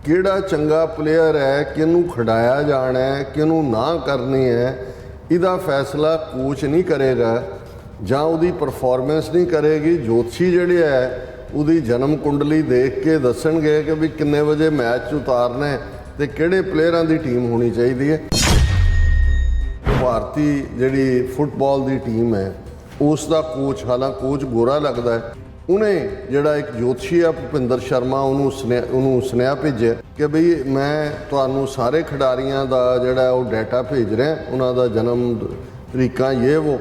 ਕਿਹੜਾ ਚੰਗਾ ਪਲੇਅਰ ਹੈ, ਕਿਹਨੂੰ ਖਿਡਾਇਆ ਜਾਣਾ ਹੈ, ਕਿਹਨੂੰ ਨਾ ਕਰਨੀ ਹੈ, ਇਹਦਾ ਫੈਸਲਾ ਕੋਚ ਨਹੀਂ ਕਰੇਗਾ ਜਾਂ ਉਹਦੀ ਪਰਫਾਰਮੈਂਸ ਨਹੀਂ ਕਰੇਗੀ। ਜੋਤਸ਼ੀ ਜਿਹੜੇ ਹੈ ਉਹਦੀ ਜਨਮ ਕੁੰਡਲੀ ਦੇਖ ਕੇ ਦੱਸਣਗੇ ਕਿ ਵੀ ਕਿੰਨੇ ਵਜੇ ਮੈਚ ਉਤਾਰਨਾ ਹੈ ਤੇ ਕਿਹੜੇ ਪਲੇਅਰਾਂ ਦੀ ਟੀਮ ਹੋਣੀ ਚਾਹੀਦੀ ਹੈ। ਭਾਰਤੀ ਜਿਹੜੀ ਫੁੱਟਬਾਲ ਦੀ ਟੀਮ ਹੈ ਉਸ ਦਾ ਕੋਚ, ਹਾਲਾਂਕਿ ਕੋਚ ਗੋਰਾ ਲੱਗਦਾ ਹੈ, ਉਹਨੇ ਜਿਹੜਾ ਇੱਕ ਜੋਤਸ਼ੀ ਆ ਭੁਪਿੰਦਰ ਸ਼ਰਮਾ ਉਹਨੂੰ ਸੁਨੇਹਾ ਭੇਜਿਆ ਕਿ ਬਈ ਮੈਂ ਤੁਹਾਨੂੰ ਸਾਰੇ ਖਿਡਾਰੀਆਂ ਦਾ ਜਿਹੜਾ ਉਹ ਡਾਟਾ ਭੇਜ ਰਿਹਾ, ਉਹਨਾਂ ਦਾ ਜਨਮ ਤਰੀਕਾਂ ਇਹ ਵੋ,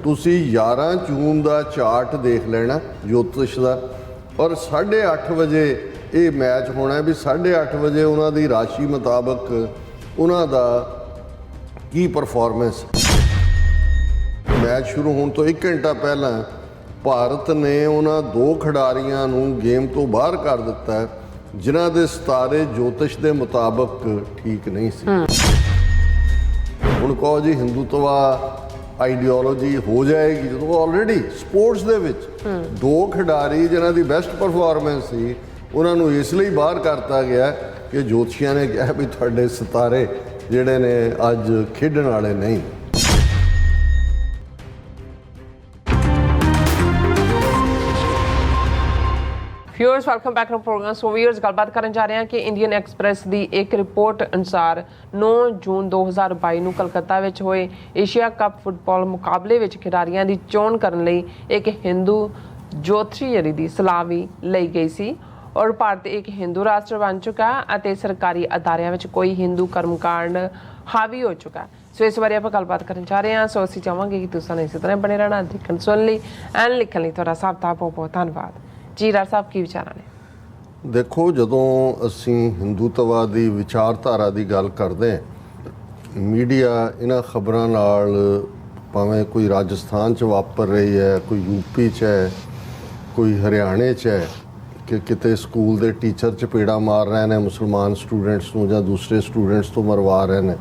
ਤੁਸੀਂ 11 ਜੂਨ ਦਾ ਚਾਰਟ ਦੇਖ ਲੈਣਾ ਜੋਤਿਸ਼ ਦਾ, ਔਰ 8:30 ਵਜੇ ਇਹ ਮੈਚ ਹੋਣਾ ਵੀ 8:30 ਵਜੇ ਉਹਨਾਂ ਦੀ ਰਾਸ਼ੀ ਮੁਤਾਬਕ ਉਹਨਾਂ ਦਾ ਕੀ ਪਰਫਾਰਮੈਂਸ। ਮੈਚ ਸ਼ੁਰੂ ਹੋਣ ਤੋਂ 1 ਘੰਟਾ ਪਹਿਲਾਂ ਭਾਰਤ ਨੇ ਉਹਨਾਂ 2 ਖਿਡਾਰੀਆਂ ਨੂੰ ਗੇਮ ਤੋਂ ਬਾਹਰ ਕਰ ਦਿੱਤਾ ਹੈ ਜਿਨ੍ਹਾਂ ਦੇ ਸਿਤਾਰੇ ਜੋਤਿਸ਼ ਦੇ ਮੁਤਾਬਕ ਠੀਕ ਨਹੀਂ ਸੀ। ਹੁਣ ਕਹੋ ਜੀ ਹਿੰਦੂਤਵਾ ਆਈਡੀਓਲੋਜੀ ਹੋ ਜਾਏਗੀ ਜਦੋਂ ਆਲਰੇਡੀ ਸਪੋਰਟਸ ਦੇ ਵਿੱਚ 2 ਖਿਡਾਰੀ ਜਿਨ੍ਹਾਂ ਦੀ ਬੈਸਟ ਪਰਫਾਰਮੈਂਸ ਸੀ ਉਹਨਾਂ ਨੂੰ ਇਸ ਲਈ ਬਾਹਰ ਕਰਤਾ ਗਿਆ ਕਿ ਜੋਤਸ਼ੀਆਂ ਨੇ ਕਿਹਾ ਵੀ ਤੁਹਾਡੇ ਸਿਤਾਰੇ ਜਿਹੜੇ ਨੇ ਅੱਜ ਖੇਡਣ ਵਾਲੇ ਨਹੀਂ। Viewers welcome back to program. So viewers ਗੱਲਬਾਤ ਕਰਨ ਜਾ ਰਹੇ ਹਾਂ ਕਿ ਇੰਡੀਅਨ ਐਕਸਪ੍ਰੈਸ ਦੀ ਇੱਕ ਰਿਪੋਰਟ ਅਨੁਸਾਰ 9 ਜੂਨ 2022 ਨੂੰ ਕਲਕੱਤਾ ਵਿੱਚ ਹੋਏ ਏਸ਼ੀਆ ਕੱਪ ਫੁੱਟਬਾਲ ਮੁਕਾਬਲੇ ਵਿੱਚ ਖਿਡਾਰੀਆਂ ਦੀ ਚੋਣ ਕਰਨ ਲਈ ਇੱਕ ਹਿੰਦੂ ਜੋਤਸ਼ੀ ਦੀ ਸਲਾਹ ਵੀ ਲਈ ਗਈ ਸੀ ਔਰ ਭਾਰਤ ਇੱਕ ਹਿੰਦੂ ਰਾਸ਼ਟਰ ਬਣ ਚੁੱਕਾ ਅਤੇ ਸਰਕਾਰੀ ਅਦਾਰਿਆਂ ਵਿੱਚ ਕੋਈ ਹਿੰਦੂ ਕਰਮਕਾਂਡ ਹਾਵੀ ਹੋ ਚੁੱਕਾ। ਸੋ ਇਸ ਬਾਰੇ ਆਪਾਂ ਗੱਲਬਾਤ ਕਰਨ ਜਾ ਰਹੇ ਹਾਂ। ਸੋ ਅਸੀਂ ਚਾਹਾਂਗੇ ਕਿ ਤੁਸੀਂ ਇਸੇ ਤਰ੍ਹਾਂ ਬਣੇ ਰਹਿਣਾ, ਦੇਖਣ ਸੁਣਨ ਲਈ ਐਂਡ ਲਿਖਣ ਲਈ ਤੁਹਾਡਾ ਸਭ ਦਾ ਬਹੁਤ ਬਹੁਤ ਧੰਨਵਾਦ ਜੀ। ਰਾਜ ਸਾਹਿਬ ਕੀ ਵਿਚਾਰਾਂ ਨੇ? ਦੇਖੋ, ਜਦੋਂ ਅਸੀਂ ਹਿੰਦੂਤਵਾ ਦੀ ਵਿਚਾਰਧਾਰਾ ਦੀ ਗੱਲ ਕਰਦੇ ਹਾਂ, ਮੀਡੀਆ ਇਹਨਾਂ ਖਬਰਾਂ ਨਾਲ ਭਾਵੇਂ ਕੋਈ ਰਾਜਸਥਾਨ 'ਚ ਵਾਪਰ ਰਹੀ ਹੈ, ਕੋਈ ਯੂਪੀ 'ਚ ਹੈ, ਕੋਈ ਹਰਿਆਣੇ 'ਚ ਹੈ ਕਿ ਕਿਤੇ ਸਕੂਲ ਦੇ ਟੀਚਰ ਚਪੇੜਾ ਮਾਰ ਰਹੇ ਨੇ ਮੁਸਲਮਾਨ ਸਟੂਡੈਂਟਸ ਨੂੰ ਜਾਂ ਦੂਸਰੇ ਸਟੂਡੈਂਟਸ ਤੋਂ ਮਰਵਾ ਰਹੇ ਨੇ,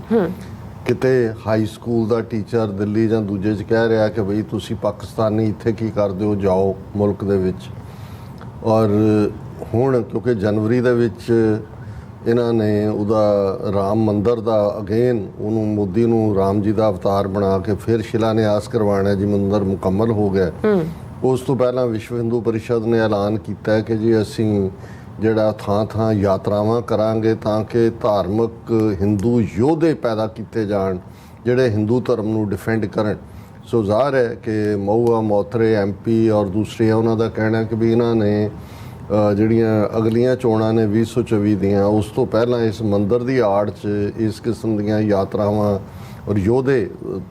ਕਿਤੇ ਹਾਈ ਸਕੂਲ ਦਾ ਟੀਚਰ ਦਿੱਲੀ ਜਾਂ ਦੂਜੇ 'ਚ ਕਹਿ ਰਿਹਾ ਕਿ ਬਈ ਤੁਸੀਂ ਪਾਕਿਸਤਾਨੀ ਇੱਥੇ ਕੀ ਕਰਦੇ ਹੋ, ਜਾਓ ਮੁਲਕ ਦੇ ਵਿੱਚ। ਔਰ ਹੁਣ ਕਿਉਂਕਿ ਜਨਵਰੀ ਦੇ ਵਿੱਚ ਇਹਨਾਂ ਨੇ ਉਹਦਾ ਰਾਮ ਮੰਦਰ ਦਾ ਅਗੇਨ ਉਹਨੂੰ ਮੋਦੀ ਨੂੰ ਰਾਮ ਜੀ ਦਾ ਅਵਤਾਰ ਬਣਾ ਕੇ ਫਿਰ ਸ਼ਿਲਾਨਿਆਸ ਕਰਵਾਉਣਾ ਜੀ, ਮੰਦਰ ਮੁਕੰਮਲ ਹੋ ਗਿਆ। ਉਸ ਤੋਂ ਪਹਿਲਾਂ ਵਿਸ਼ਵ ਹਿੰਦੂ ਪਰਿਸ਼ਦ ਨੇ ਐਲਾਨ ਕੀਤਾ ਹੈ ਕਿ ਜੀ ਅਸੀਂ ਜਿਹੜਾ ਥਾਂ ਯਾਤਰਾਵਾਂ ਕਰਾਂਗੇ ਤਾਂ ਕਿ ਧਾਰਮਿਕ ਹਿੰਦੂ ਯੋਧੇ ਪੈਦਾ ਕੀਤੇ ਜਾਣ ਜਿਹੜੇ ਹਿੰਦੂ ਧਰਮ ਨੂੰ ਡਿਫੈਂਡ ਕਰਨ। ਸੋ ਜ਼ਾਹਰ ਹੈ ਕਿ ਮਹੂਆ, ਮੋਥਰੇ, MP ਔਰ ਦੂਸਰੇ ਉਹਨਾਂ ਦਾ ਕਹਿਣਾ ਕਿ ਵੀ ਇਹਨਾਂ ਨੇ ਜਿਹੜੀਆਂ ਅਗਲੀਆਂ ਚੋਣਾਂ ਨੇ 2024 ਦੀਆਂ, ਉਸ ਤੋਂ ਪਹਿਲਾਂ ਇਸ ਮੰਦਰ ਦੀ ਆੜ 'ਚ ਇਸ ਕਿਸਮ ਦੀਆਂ ਯਾਤਰਾਵਾਂ ਔਰ ਯੋਧੇ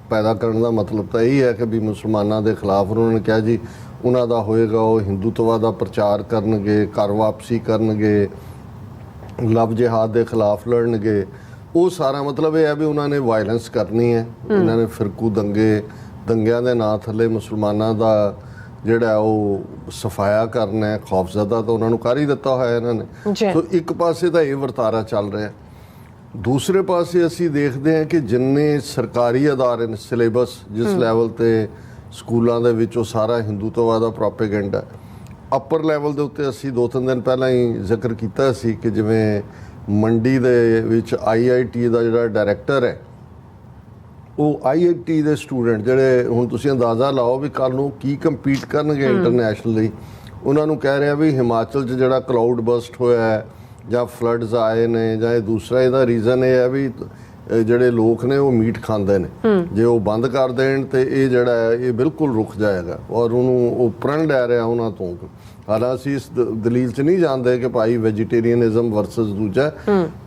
ਪੈਦਾ ਕਰਨ ਦਾ ਮਤਲਬ ਤਾਂ ਇਹੀ ਹੈ ਕਿ ਵੀ ਮੁਸਲਮਾਨਾਂ ਦੇ ਖਿਲਾਫ ਉਹਨਾਂ ਨੇ ਕਿਹਾ ਜੀ ਉਹਨਾਂ ਦਾ ਹੋਏਗਾ, ਉਹ ਹਿੰਦੂਤਵਾ ਦਾ ਪ੍ਰਚਾਰ ਕਰਨਗੇ, ਘਰ ਵਾਪਸੀ ਕਰਨਗੇ, ਲਵ ਜਿਹਾਦ ਦੇ ਖਿਲਾਫ ਲੜਨਗੇ। ਉਹ ਸਾਰਾ ਮਤਲਬ ਇਹ ਹੈ ਵੀ ਉਹਨਾਂ ਨੇ ਵਾਇਲੈਂਸ ਕਰਨੀ ਹੈ। ਇਹਨਾਂ ਨੇ ਫਿਰਕੂ ਦੰਗਿਆਂ ਦੇ ਨਾਂ ਥੱਲੇ ਮੁਸਲਮਾਨਾਂ ਦਾ ਜਿਹੜਾ ਉਹ ਸਫਾਇਆ ਕਰਨਾ ਹੈ, ਖੌਫਜ਼ਦਾ ਤਾਂ ਉਹਨਾਂ ਨੂੰ ਕਰ ਹੀ ਦਿੱਤਾ ਹੋਇਆ ਇਹਨਾਂ ਨੇ। ਸੋ ਇੱਕ ਪਾਸੇ ਤਾਂ ਇਹ ਵਰਤਾਰਾ ਚੱਲ ਰਿਹਾ, ਦੂਸਰੇ ਪਾਸੇ ਅਸੀਂ ਦੇਖਦੇ ਹਾਂ ਕਿ ਜਿੰਨੇ ਸਰਕਾਰੀ ਅਦਾਰੇ ਨੇ, ਸਿਲੇਬਸ ਜਿਸ ਲੈਵਲ 'ਤੇ ਸਕੂਲਾਂ ਦੇ ਵਿੱਚ ਉਹ ਸਾਰਾ ਹਿੰਦੂਤਵਾ ਦਾ ਪ੍ਰੋਪੇਗੈਂਡਾ। ਅੱਪਰ ਲੈਵਲ ਦੇ ਉੱਤੇ ਅਸੀਂ 2-3 ਦਿਨ ਪਹਿਲਾਂ ਹੀ ਜ਼ਿਕਰ ਕੀਤਾ ਸੀ ਕਿ ਜਿਵੇਂ ਮੰਡੀ ਦੇ ਵਿੱਚ IIT ਦਾ ਜਿਹੜਾ ਡਾਇਰੈਕਟਰ ਹੈ, ਉਹ IIT ਦੇ ਸਟੂਡੈਂਟ ਜਿਹੜੇ ਹੁਣ ਤੁਸੀਂ ਅੰਦਾਜ਼ਾ ਲਾਓ ਵੀ ਕੱਲ੍ਹ ਨੂੰ ਕੀ ਕੰਪੀਟ ਕਰਨਗੇ ਇੰਟਰਨੈਸ਼ਨਲੀ। ਉਹਨਾਂ ਨੂੰ ਕਹਿ ਰਿਹਾ ਵੀ ਹਿਮਾਚਲ 'ਚ ਜਿਹੜਾ ਕਲਾਊਡ ਬਸਟ ਹੋਇਆ ਹੈ ਜਾਂ ਫਲੱਡਸ ਆਏ ਨੇ ਜਾਂ ਇਹ ਦੂਸਰਾ, ਇਹਦਾ ਰੀਜ਼ਨ ਇਹ ਹੈ ਵੀ ਜਿਹੜੇ ਲੋਕ ਨੇ ਉਹ ਮੀਟ ਖਾਂਦੇ ਨੇ, ਜੇ ਉਹ ਬੰਦ ਕਰ ਦੇਣ ਤੇ ਇਹ ਜਿਹੜਾ ਹੈ ਇਹ ਬਿਲਕੁਲ ਰੁਕ ਜਾਏਗਾ। ਔਰ ਉਹਨੂੰ ਉਹ ਪ੍ਰਣ ਲੈ ਰਿਹਾ ਉਹਨਾਂ ਤੋਂ। ਹਾਲਾਂਕਿ ਅਸੀਂ ਇਸ ਦਲੀਲ 'ਚ ਨਹੀਂ ਜਾਣਦੇ ਕਿ ਭਾਈ ਵੈਜੀਟੇਰੀਅਨਿਜ਼ਮ ਵਰਸਸ ਦੂਜਾ,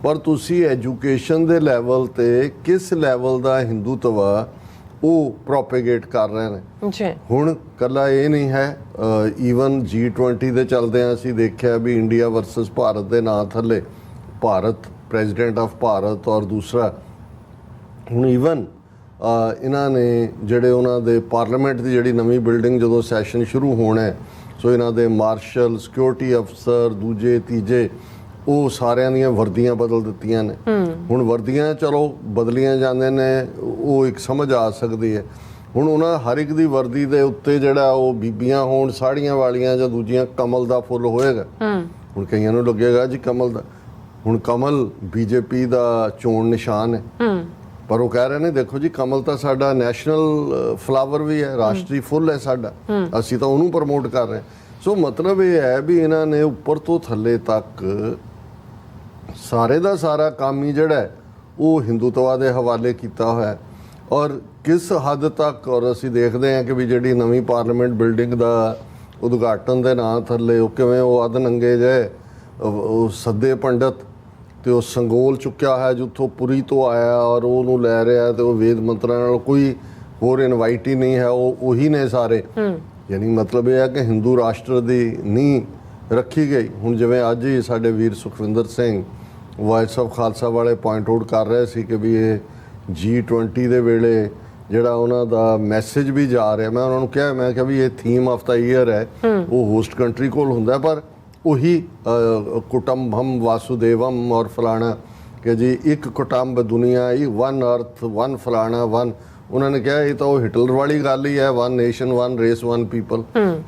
ਪਰ ਤੁਸੀਂ ਐਜੂਕੇਸ਼ਨ ਦੇ ਲੈਵਲ 'ਤੇ ਕਿਸ ਲੈਵਲ ਦਾ ਹਿੰਦੂਤਵਾ ਉਹ ਪ੍ਰੋਪੇਗੇਟ ਕਰ ਰਹੇ ਨੇ। ਹੁਣ ਇਕੱਲਾ ਇਹ ਨਹੀਂ ਹੈ, ਈਵਨ G20 ਦੇ ਚੱਲਦਿਆਂ ਅਸੀਂ ਦੇਖਿਆ ਵੀ ਇੰਡੀਆ ਵਰਸਸ ਭਾਰਤ ਦੇ ਨਾਂ ਥੱਲੇ ਭਾਰਤ, ਪ੍ਰੈਜ਼ੀਡੈਂਟ ਆਫ ਭਾਰਤ ਔਰ ਦੂਸਰਾ ਹੁਣ ਈਵਨ ਇਹਨਾਂ ਨੇ ਜਿਹੜੇ ਉਹਨਾਂ ਦੇ ਪਾਰਲੀਮੈਂਟ ਦੀ ਜਿਹੜੀ ਨਵੀਂ ਬਿਲਡਿੰਗ ਜਦੋਂ ਸੈਸ਼ਨ ਸ਼ੁਰੂ ਹੋਣਾ, ਸੋ ਇਹਨਾਂ ਦੇ ਮਾਰਸ਼ਲ, ਸਿਕਿਉਰਿਟੀ ਅਫਸਰ, ਦੂਜੇ ਤੀਜੇ, ਉਹ ਸਾਰਿਆਂ ਦੀਆਂ ਵਰਦੀਆਂ ਬਦਲ ਦਿੱਤੀਆਂ ਨੇ। ਹੁਣ ਵਰਦੀਆਂ ਚਲੋ ਬਦਲੀਆਂ ਜਾਂਦੇ ਨੇ, ਉਹ ਇੱਕ ਸਮਝ ਆ ਸਕਦੀ ਹੈ। ਹੁਣ ਉਹਨਾਂ ਹਰ ਇੱਕ ਦੀ ਵਰਦੀ ਦੇ ਉੱਤੇ ਜਿਹੜਾ ਉਹ ਬੀਬੀਆਂ ਹੋਣ ਸਾੜੀਆਂ ਵਾਲੀਆਂ ਜਾਂ ਦੂਜੀਆਂ ਕਮਲ ਦਾ ਫੁੱਲ ਹੋਏਗਾ। ਹੁਣ ਕਈਆਂ ਨੂੰ ਲੱਗੇਗਾ ਜੀ ਕਮਲ ਦਾ, ਹੁਣ ਕਮਲ ਬੀਜੇਪੀ ਦਾ ਚੋਣ ਨਿਸ਼ਾਨ ਹੈ, ਪਰ ਉਹ ਕਹਿ ਰਹੇ ਨੇ ਦੇਖੋ ਜੀ ਕਮਲ ਤਾਂ ਸਾਡਾ ਨੈਸ਼ਨਲ ਫਲਾਵਰ ਵੀ ਹੈ, ਰਾਸ਼ਟਰੀ ਫੁੱਲ ਹੈ ਸਾਡਾ, ਅਸੀਂ ਤਾਂ ਉਹਨੂੰ ਪ੍ਰਮੋਟ ਕਰ ਰਹੇ। ਸੋ ਮਤਲਬ ਇਹ ਹੈ ਵੀ ਇਹਨਾਂ ਨੇ ਉੱਪਰ ਤੋਂ ਥੱਲੇ ਤੱਕ ਸਾਰੇ ਦਾ ਸਾਰਾ ਕੰਮ ਹੀ ਜਿਹੜਾ ਹੈ ਉਹ ਹਿੰਦੂਤਵਾ ਦੇ ਹਵਾਲੇ ਕੀਤਾ ਹੋਇਆ। ਔਰ ਕਿਸ ਹੱਦ ਤੱਕ, ਔਰ ਅਸੀਂ ਦੇਖਦੇ ਹਾਂ ਕਿ ਵੀ ਜਿਹੜੀ ਨਵੀਂ ਪਾਰਲੀਮੈਂਟ ਬਿਲਡਿੰਗ ਦਾ ਉਦਘਾਟਨ ਦੇ ਨਾਂ ਥੱਲੇ ਉਹ ਕਿਵੇਂ ਉਹ ਅੱਧ ਨੰਗੇ ਜਿਹੇ ਉਹ ਸੱਦੇ ਪੰਡਤ ਤੇ ਉਹ ਸੰਗੋਲ ਚੁੱਕਿਆ ਹੈ ਜਿੱਥੋਂ ਪੁਰੀ ਤੋਂ ਆਇਆ ਔਰ ਉਹਨੂੰ ਲੈ ਰਿਹਾ ਤੇ ਉਹ ਵੇਦ ਮੰਤਰਾਂ ਨਾਲ ਕੋਈ ਹੋਰ ਇਨਵਾਈਟ ਹੀ ਨਹੀਂ ਹੈ, ਉਹ ਉਹੀ ਨੇ ਸਾਰੇ। ਯਾਨੀ ਮਤਲਬ ਇਹ ਹੈ ਕਿ ਹਿੰਦੂ ਰਾਸ਼ਟਰ ਦੀ ਨੀਂਹ ਰੱਖੀ ਗਈ। ਹੁਣ ਜਿਵੇਂ ਅੱਜ ਹੀ ਸਾਡੇ ਵੀਰ ਸੁਖਵਿੰਦਰ ਸਿੰਘ ਵਾਇਸ ਆਫ ਖਾਲਸਾ ਵਾਲੇ ਪੁਆਇੰਟ ਆਊਟ ਕਰ ਰਹੇ ਸੀ ਕਿ ਵੀ ਇਹ G20 ਦੇ ਵੇਲੇ ਜਿਹੜਾ ਉਹਨਾਂ ਦਾ ਮੈਸੇਜ ਵੀ ਜਾ ਰਿਹਾ, ਮੈਂ ਉਹਨਾਂ ਨੂੰ ਕਿਹਾ, ਮੈਂ ਕਿਹਾ ਵੀ ਇਹ ਥੀਮ ਆਫ ਦਾ ਈਅਰ ਹੈ, ਉਹ ਹੋਸਟ ਕੰਟਰੀ ਕੋਲ ਹੁੰਦਾ, ਪਰ ਉਹੀ ਕੁਟੰਬਮ ਵਾਸੁਦੇਵਮ ਔਰ ਫਲਾਣਾ ਕਿ ਜੀ ਇੱਕ ਕੁਟੰਬ ਦੁਨੀਆ ਹੀ, ਵਨ ਅਰਥ, ਵਨ ਫਲਾਣਾ, ਵਨ। ਉਹਨਾਂ ਨੇ ਕਿਹਾ ਇਹ ਤਾਂ ਉਹ ਹਿਟਲਰ ਵਾਲੀ ਗੱਲ ਹੀ ਹੈ, one nation, one race, one people.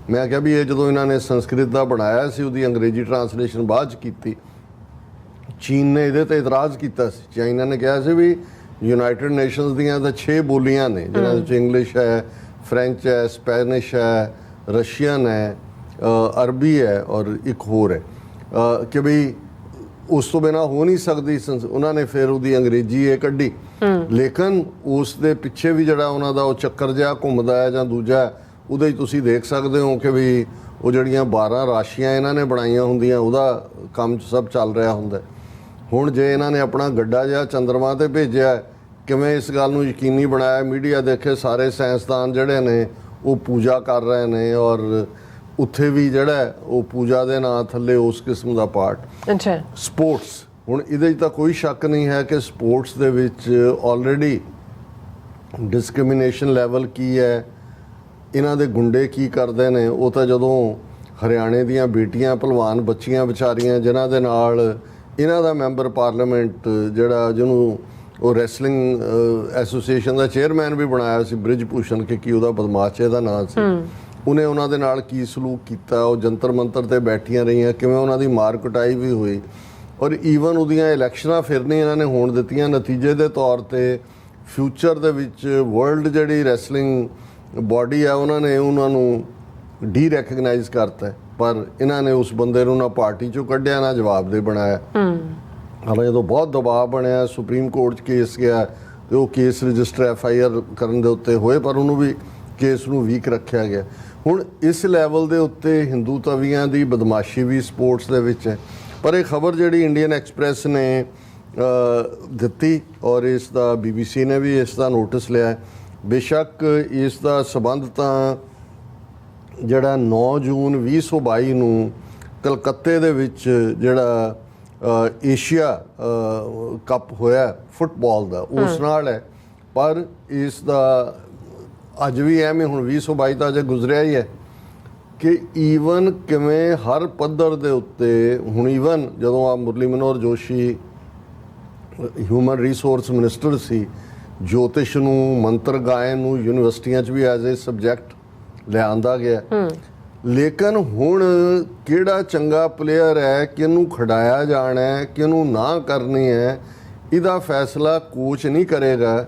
ਮੈਂ ਕਿਹਾ ਵੀ ਇਹ ਜਦੋਂ ਇਹਨਾਂ ਨੇ ਸੰਸਕ੍ਰਿਤ ਦਾ ਬਣਾਇਆ ਸੀ ਉਹਦੀ ਅੰਗਰੇਜ਼ੀ ਟਰਾਂਸਲੇਸ਼ਨ ਬਾਅਦ 'ਚ ਕੀਤੀ, ਚੀਨ ਨੇ ਇਹਦੇ ਤੇ ਇਤਰਾਜ਼ ਕੀਤਾ ਸੀ। ਚਾਈਨਾ ਨੇ ਕਿਹਾ ਸੀ ਵੀ ਯੂਨਾਈਟਿਡ ਨੇਸ਼ਨਸ ਦੀਆਂ ਤਾਂ 6 ਬੋਲੀਆਂ ਨੇ ਜਿਹਨਾਂ ਵਿੱਚ ਇੰਗਲਿਸ਼ ਹੈ, ਫਰੈਂਚ ਹੈ, ਸਪੈਨਿਸ਼ ਹੈ, ਰਸ਼ੀਅਨ ਹੈ, ਅਰਬੀ ਹੈ ਔਰ ਇੱਕ ਹੋਰ ਹੈ ਕਿ ਬਈ ਉਸ ਤੋਂ ਬਿਨਾਂ ਹੋ ਨਹੀਂ ਸਕਦੀ। ਉਹਨਾਂ ਨੇ ਫਿਰ ਉਹਦੀ ਅੰਗਰੇਜ਼ੀ ਇਹ ਕੱਢੀ, ਲੇਕਿਨ ਉਸ ਦੇ ਪਿੱਛੇ ਵੀ ਜਿਹੜਾ ਉਹਨਾਂ ਦਾ ਉਹ ਚੱਕਰ ਜਿਹਾ ਘੁੰਮਦਾ ਹੈ ਜਾਂ ਦੂਜਾ, ਉਹਦੇ 'ਚ ਤੁਸੀਂ ਦੇਖ ਸਕਦੇ ਹੋ ਕਿ ਵੀ ਉਹ ਜਿਹੜੀਆਂ 12 ਰਾਸ਼ੀਆਂ ਇਹਨਾਂ ਨੇ ਬਣਾਈਆਂ ਹੁੰਦੀਆਂ ਉਹਦਾ ਕੰਮ ਸਭ ਚੱਲ ਰਿਹਾ ਹੁੰਦਾ। ਹੁਣ ਜੇ ਇਹਨਾਂ ਨੇ ਆਪਣਾ ਗੱਡਾ ਜਿਹਾ ਚੰਦਰਮਾ 'ਤੇ ਭੇਜਿਆ, ਕਿਵੇਂ ਇਸ ਗੱਲ ਨੂੰ ਯਕੀਨੀ ਬਣਾਇਆ? ਮੀਡੀਆ ਦੇਖੇ ਸਾਰੇ ਸਾਇੰਸਦਾਨ ਜਿਹੜੇ ਨੇ ਉਹ ਪੂਜਾ ਕਰ ਰਹੇ ਨੇ ਔਰ ਉੱਥੇ ਵੀ ਜਿਹੜਾ ਉਹ ਪੂਜਾ ਦੇ ਨਾਂ ਥੱਲੇ ਉਸ ਕਿਸਮ ਦਾ ਪਾਰਟ। ਅੱਛਾ, ਸਪੋਰਟਸ, ਹੁਣ ਇਹਦੇ 'ਚ ਤਾਂ ਕੋਈ ਸ਼ੱਕ ਨਹੀਂ ਹੈ ਕਿ ਸਪੋਰਟਸ ਦੇ ਵਿੱਚ ਆਲਰੇਡੀ ਡਿਸਕ੍ਰਿਮੀਨੇਸ਼ਨ ਲੈਵਲ ਕੀ ਹੈ, ਇਹਨਾਂ ਦੇ ਗੁੰਡੇ ਕੀ ਕਰਦੇ ਨੇ। ਉਹ ਤਾਂ ਜਦੋਂ ਹਰਿਆਣੇ ਦੀਆਂ ਬੇਟੀਆਂ ਭਲਵਾਨ ਬੱਚੀਆਂ ਵਿਚਾਰੀਆਂ ਜਿਨ੍ਹਾਂ ਦੇ ਨਾਲ ਇਹਨਾਂ ਦਾ ਮੈਂਬਰ ਪਾਰਲੀਮੈਂਟ ਜਿਹੜਾ ਜਿਹਨੂੰ ਉਹ ਰੈਸਲਿੰਗ ਐਸੋਸੀਏਸ਼ਨ ਦਾ ਚੇਅਰਮੈਨ ਵੀ ਬਣਾਇਆ ਸੀ, ਬ੍ਰਿਜ ਭੂਸ਼ਣ ਕਿ ਉਹਦਾ ਬਦਮਾਸ਼ੇ ਦਾ ਨਾਂ ਸੀ, ਉਹਨੇ ਉਹਨਾਂ ਦੇ ਨਾਲ ਕੀ ਸਲੂਕ ਕੀਤਾ, ਉਹ ਜੰਤਰ ਮੰਤਰ ਤੇ ਬੈਠੀਆਂ ਰਹੀਆਂ, ਕਿਵੇਂ ਉਹਨਾਂ ਦੀ ਮਾਰ ਕੁਟਾਈ ਵੀ ਹੋਈ। ਔਰ ਈਵਨ ਉਹਦੀਆਂ ਇਲੈਕਸ਼ਨਾਂ ਫਿਰ ਨਹੀਂ ਇਹਨਾਂ ਨੇ ਹੋਣ ਦਿੱਤੀਆਂ। ਨਤੀਜੇ ਦੇ ਤੌਰ ਤੇ ਫਿਊਚਰ ਦੇ ਵਿੱਚ ਵਰਲਡ ਜਿਹੜੀ ਰੈਸਲਿੰਗ ਬਾਡੀ ਹੈ ਉਹਨਾਂ ਨੇ ਉਹਨਾਂ ਨੂੰ ਡੀ ਰੈਕਗਨਾਈਜ਼ ਕਰਤਾ, ਪਰ ਇਹਨਾਂ ਨੇ ਉਸ ਬੰਦੇ ਨੂੰ ਨਾ ਪਾਰਟੀ 'ਚੋਂ ਕੱਢਿਆ ਨਾ ਜਵਾਬ ਦੇ ਬਣਾਇਆ। ਹਾਲਾਂਕਿ ਜਦੋਂ ਬਹੁਤ ਦਬਾਅ ਬਣਿਆ, ਸੁਪਰੀਮ ਕੋਰਟ 'ਚ ਕੇਸ ਗਿਆ ਤੇ ਉਹ ਕੇਸ ਰਜਿਸਟਰ FIR ਕਰਨ ਦੇ ਉੱਤੇ ਹੋਏ, ਪਰ ਉਹਨੂੰ ਵੀ ਕੇਸ ਨੂੰ ਵੀਕ ਰੱਖਿਆ ਗਿਆ। ਹੁਣ ਇਸ ਲੈਵਲ ਦੇ ਉੱਤੇ ਹਿੰਦੂ ਤਵੀਆਂ ਦੀ ਬਦਮਾਸ਼ੀ ਵੀ ਸਪੋਰਟਸ ਦੇ ਵਿੱਚ ਹੈ। ਪਰ ਇਹ ਖਬਰ ਜਿਹੜੀ ਇੰਡੀਅਨ ਐਕਸਪ੍ਰੈਸ ਨੇ ਦਿੱਤੀ ਔਰ ਇਸ ਦਾ BBC ਨੇ ਵੀ ਇਸ ਦਾ ਨੋਟਿਸ ਲਿਆ। ਬੇਸ਼ੱਕ ਇਸ ਦਾ ਸਬੰਧ ਤਾਂ ਜਿਹੜਾ 9 ਜੂਨ 2022 ਨੂੰ ਕਲਕੱਤੇ ਦੇ ਵਿੱਚ ਜਿਹੜਾ ਏਸ਼ੀਆ ਕੱਪ ਹੋਇਆ ਫੁੱਟਬਾਲ ਦਾ ਉਸ ਨਾਲ ਹੈ, ਪਰ ਇਸ ਦਾ ਅੱਜ ਵੀ ਐਵੇਂ ਹੁਣ 2022 ਤਾਂ ਅਜੇ ਗੁਜ਼ਰਿਆ ਹੀ ਹੈ ਕਿ ਈਵਨ ਕਿਵੇਂ ਹਰ ਪੱਧਰ ਦੇ ਉੱਤੇ ਹੁਣ ਈਵਨ ਜਦੋਂ ਆ Murli Manohar Joshi human resource minister ਸੀ, ਜੋਤਿਸ਼ ਨੂੰ ਮੰਤਰ ਗਾਇਨ ਨੂੰ ਯੂਨੀਵਰਸਿਟੀਆਂ 'ਚ ਵੀ ਐਜ਼ ਏ ਸਬਜੈਕਟ ਲਿਆਂਦਾ ਗਿਆ। ਲੇਕਿਨ ਹੁਣ ਕਿਹੜਾ ਚੰਗਾ ਪਲੇਅਰ ਹੈ, ਕਿਹਨੂੰ ਖਿਡਾਇਆ ਜਾਣਾ ਹੈ, ਕਿਹਨੂੰ ਨਾ ਕਰਨੀ ਹੈ, ਇਹਦਾ ਫੈਸਲਾ ਕੋਚ ਨਹੀਂ ਕਰੇਗਾ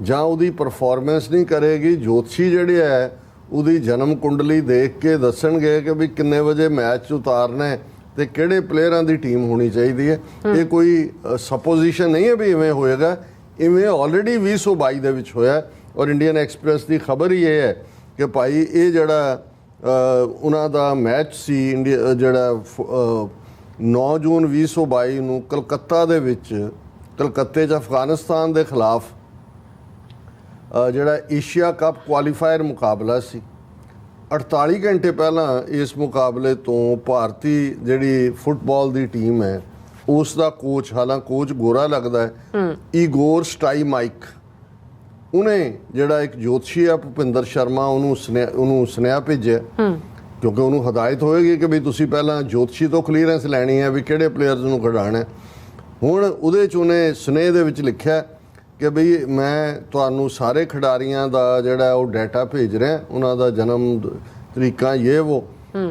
ਜਾਂ ਉਹਦੀ ਪਰਫਾਰਮੈਂਸ ਨਹੀਂ ਕਰੇਗੀ। ਜੋਤਸ਼ੀ ਜਿਹੜੇ ਹੈ ਉਹਦੀ ਜਨਮ ਕੁੰਡਲੀ ਦੇਖ ਕੇ ਦੱਸਣਗੇ ਕਿ ਵੀ ਕਿੰਨੇ ਵਜੇ ਮੈਚ ਉਤਾਰਨਾ ਹੈ ਤੇ ਕਿਹੜੇ ਪਲੇਅਰਾਂ ਦੀ ਟੀਮ ਹੋਣੀ ਚਾਹੀਦੀ ਹੈ। ਇਹ ਕੋਈ ਸਪੋਜੀਸ਼ਨ ਨਹੀਂ ਹੈ ਵੀ ਇਵੇਂ ਹੋਏਗਾ, ਇਵੇਂ ਆਲਰੇਡੀ 2022 ਦੇ ਵਿੱਚ ਹੋਇਆ। ਔਰ ਇੰਡੀਅਨ ਐਕਸਪ੍ਰੈਸ ਦੀ ਖਬਰ ਹੀ ਇਹ ਹੈ ਕਿ ਭਾਈ ਇਹ ਜਿਹੜਾ ਉਹਨਾਂ ਦਾ ਮੈਚ ਸੀ ਇੰਡੀਆ ਜਿਹੜਾ 9 ਜੂਨ 2022 ਨੂੰ ਕਲਕੱਤਾ ਦੇ ਵਿੱਚ, ਕਲਕੱਤੇ 'ਚ ਅਫਗਾਨਿਸਤਾਨ ਦੇ ਖਿਲਾਫ ਜਿਹੜਾ ਏਸ਼ੀਆ ਕੱਪ ਕੁਆਲੀਫਾਇਰ ਮੁਕਾਬਲਾ ਸੀ, 48 ਘੰਟੇ ਪਹਿਲਾਂ ਇਸ ਮੁਕਾਬਲੇ ਤੋਂ ਭਾਰਤੀ ਜਿਹੜੀ ਫੁੱਟਬਾਲ ਦੀ ਟੀਮ ਹੈ ਉਸ ਦਾ ਕੋਚ, ਹਾਲਾਂਕਿ ਕੋਚ ਗੋਰਾ ਲੱਗਦਾ ਹੈ, ਈਗੋਰ ਸਟਾਈਮਾਈਕ, ਉਹਨੇ ਜਿਹੜਾ ਇੱਕ ਜੋਤਸ਼ੀ ਆ ਭੁਪਿੰਦਰ ਸ਼ਰਮਾ ਉਹਨੂੰ ਸੁਨੇਹਾ ਭੇਜਿਆ ਕਿਉਂਕਿ ਉਹਨੂੰ ਹਦਾਇਤ ਹੋਏਗੀ ਕਿ ਵੀ ਤੁਸੀਂ ਪਹਿਲਾਂ ਜੋਤਸ਼ੀ ਤੋਂ ਕਲੀਅਰੈਂਸ ਲੈਣੀ ਹੈ ਵੀ ਕਿਹੜੇ ਪਲੇਅਰਸ ਨੂੰ ਖਿਡਾਉਣਾ। ਹੁਣ ਉਹਦੇ 'ਚ ਉਹਨੇ ਸੁਨੇਹੇ ਦੇ ਵਿੱਚ ਲਿਖਿਆ ਕਿ ਬਈ ਮੈਂ ਤੁਹਾਨੂੰ ਸਾਰੇ ਖਿਡਾਰੀਆਂ ਦਾ ਜਿਹੜਾ ਉਹ ਡਾਟਾ ਭੇਜ ਰਿਹਾ, ਉਹਨਾਂ ਦਾ ਜਨਮ ਤਰੀਕਾਂ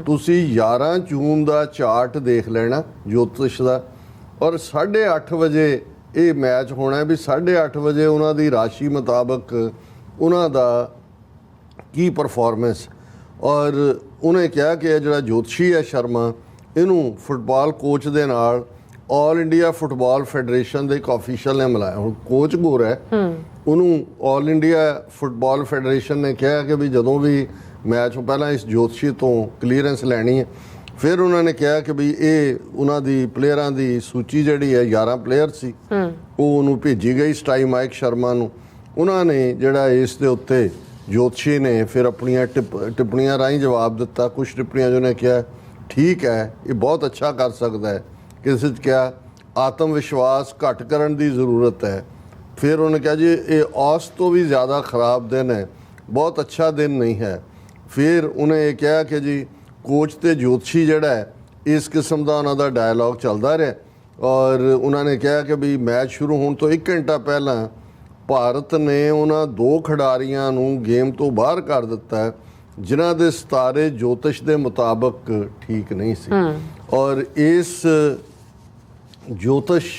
ਤੁਸੀਂ 11 ਜੂਨ ਦਾ ਚਾਰਟ ਦੇਖ ਲੈਣਾ ਜੋਤਿਸ਼ ਦਾ, ਔਰ 8:30 ਵਜੇ ਇਹ ਮੈਚ ਹੋਣਾ ਹੈ ਵੀ 8:30 ਵਜੇ ਉਹਨਾਂ ਦੀ ਰਾਸ਼ੀ ਮੁਤਾਬਕ ਉਹਨਾਂ ਦਾ ਕੀ ਪਰਫਾਰਮੈਂਸ। ਔਰ ਉਹਨੇ ਕਿਹਾ ਕਿ ਇਹ ਜਿਹੜਾ ਜੋਤਸ਼ੀ ਹੈ ਸ਼ਰਮਾ, ਇਹਨੂੰ ਫੁੱਟਬਾਲ ਕੋਚ ਦੇ ਨਾਲ ਆਲ ਇੰਡੀਆ ਫੁੱਟਬਾਲ ਫੈਡਰੇਸ਼ਨ ਦੇ ਇੱਕ ਆਫੀਸ਼ੀਅਲ ਨੇ ਮਿਲਾਇਆ। ਹੁਣ ਕੋਚ ਗੋਰਾ ਹੈ, ਉਹਨੂੰ ਆਲ ਇੰਡੀਆ ਫੁੱਟਬਾਲ ਫੈਡਰੇਸ਼ਨ ਨੇ ਕਿਹਾ ਕਿ ਵੀ ਜਦੋਂ ਵੀ ਮੈਚ ਤੋਂ ਪਹਿਲਾਂ ਇਸ ਜੋਤਸ਼ੀ ਤੋਂ ਕਲੀਅਰੈਂਸ ਲੈਣੀ ਹੈ। ਫਿਰ ਉਹਨਾਂ ਨੇ ਕਿਹਾ ਕਿ ਵੀ ਇਹ ਉਹਨਾਂ ਦੀ ਪਲੇਅਰਾਂ ਦੀ ਸੂਚੀ ਜਿਹੜੀ ਹੈ 11 ਪਲੇਅਰ ਸੀ, ਉਹ ਉਹਨੂੰ ਭੇਜੀ ਗਈ ਸਟਾਈਮਾਈਕ ਸ਼ਰਮਾ ਨੂੰ। ਉਹਨਾਂ ਨੇ ਜਿਹੜਾ ਇਸ ਦੇ ਉੱਤੇ ਜੋਤਸ਼ੀ ਨੇ ਫਿਰ ਆਪਣੀਆਂ ਟਿੱਪਣੀਆਂ ਰਾਹੀਂ ਜਵਾਬ ਦਿੱਤਾ। ਕੁਝ ਟਿੱਪਣੀਆਂ ਜੋ ਨੇ ਕਿਹਾ ਠੀਕ ਹੈ, ਇਹ ਬਹੁਤ ਅੱਛਾ ਕਰ ਸਕਦਾ ਹੈ। ਕਿਸੇ 'ਚ ਕਿਹਾ ਆਤਮ ਵਿਸ਼ਵਾਸ ਘੱਟ ਕਰਨ ਦੀ ਜ਼ਰੂਰਤ ਹੈ। ਫਿਰ ਉਹਨੇ ਕਿਹਾ ਜੀ ਇਹ ਔਸ ਤੋਂ ਵੀ ਜ਼ਿਆਦਾ ਖਰਾਬ ਦਿਨ ਹੈ, ਬਹੁਤ ਅੱਛਾ ਦਿਨ ਨਹੀਂ ਹੈ। ਫਿਰ ਉਹਨੇ ਇਹ ਕਿਹਾ ਕਿ ਜੀ ਕੋਚ ਤੇ ਜੋਤਸ਼ੀ ਜਿਹੜਾ ਹੈ ਇਸ ਕਿਸਮ ਦਾ ਉਹਨਾਂ ਦਾ ਡਾਇਲੌਗ ਚੱਲਦਾ ਰਿਹਾ। ਔਰ ਉਹਨਾਂ ਨੇ ਕਿਹਾ ਕਿ ਵੀ ਮੈਚ ਸ਼ੁਰੂ ਹੋਣ ਤੋਂ 1 ਘੰਟਾ ਪਹਿਲਾਂ ਭਾਰਤ ਨੇ ਉਹਨਾਂ 2 ਖਿਡਾਰੀਆਂ ਨੂੰ ਗੇਮ ਤੋਂ ਬਾਹਰ ਕਰ ਦਿੱਤਾ ਜਿਨ੍ਹਾਂ ਦੇ ਸਿਤਾਰੇ ਜੋਤਿਸ਼ ਦੇ ਮੁਤਾਬਕ ਠੀਕ ਨਹੀਂ ਸੀ। ਔਰ ਇਸ ਜੋਤਿਸ਼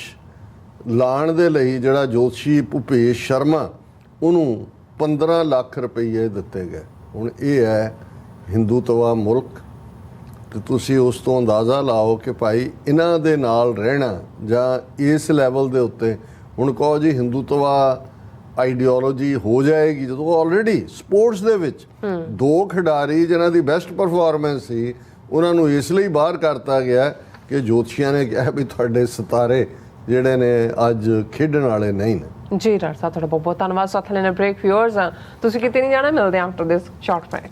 ਲਾਣ ਦੇ ਲਈ ਜਿਹੜਾ ਜੋਤਸ਼ੀ ਭੁਪੇਸ਼ ਸ਼ਰਮਾ, ਉਹਨੂੰ 15 ਲੱਖ ਰੁਪਏ ਦਿੱਤੇ ਗਏ। ਹੁਣ ਇਹ ਹੈ ਹਿੰਦੂਤਵਾ ਮੁਲਕ, ਤੇ ਤੁਸੀਂ ਉਸ ਤੋਂ ਅੰਦਾਜ਼ਾ ਲਾਓ ਕਿ ਭਾਈ ਇਹਨਾਂ ਦੇ ਨਾਲ ਰਹਿਣਾ ਜਾਂ ਇਸ ਲੈਵਲ ਦੇ ਉੱਤੇ ਹੁਣ ਕਹੋ ਜੀ ਹਿੰਦੂਤਵਾ ਆਈਡੀਓਲੋਜੀ ਹੋ ਜਾਏਗੀ, ਜਦੋਂ ਆਲਰੇਡੀ ਸਪੋਰਟਸ ਦੇ ਵਿੱਚ 2 ਖਿਡਾਰੀ ਜਿਨ੍ਹਾਂ ਦੀ ਬੈਸਟ ਪਰਫਾਰਮੈਂਸ ਸੀ ਉਹਨਾਂ ਨੂੰ ਇਸ ਲਈ ਬਾਹਰ ਕਰਤਾ ਗਿਆ ਕਿ ਜੋਤਸ਼ੀਆਂ ਨੇ ਕਿਹਾ ਵੀ ਤੁਹਾਡੇ ਸਿਤਾਰੇ ਜਿਹੜੇ ਨੇ ਅੱਜ ਖੇਡਣ ਵਾਲੇ ਨਹੀਂ ਨੇ। ਜੀ ਡਾਕਟਰ ਸਾਹਿਬ, ਤੁਹਾਡਾ ਬਹੁਤ ਬਹੁਤ ਧੰਨਵਾਦ। ਸਾਥ ਲੈਣਾ ਬ੍ਰੇਕ। ਵਿਊਅਰਸ, ਤੁਸੀਂ ਕਿਤੇ ਨਹੀਂ ਜਾਣਾ, ਮਿਲਦੇ ਹਾਂ ਆਫਟਰ ਦਿਸ ਸ਼ਾਰਟ ਬ੍ਰੇਕ।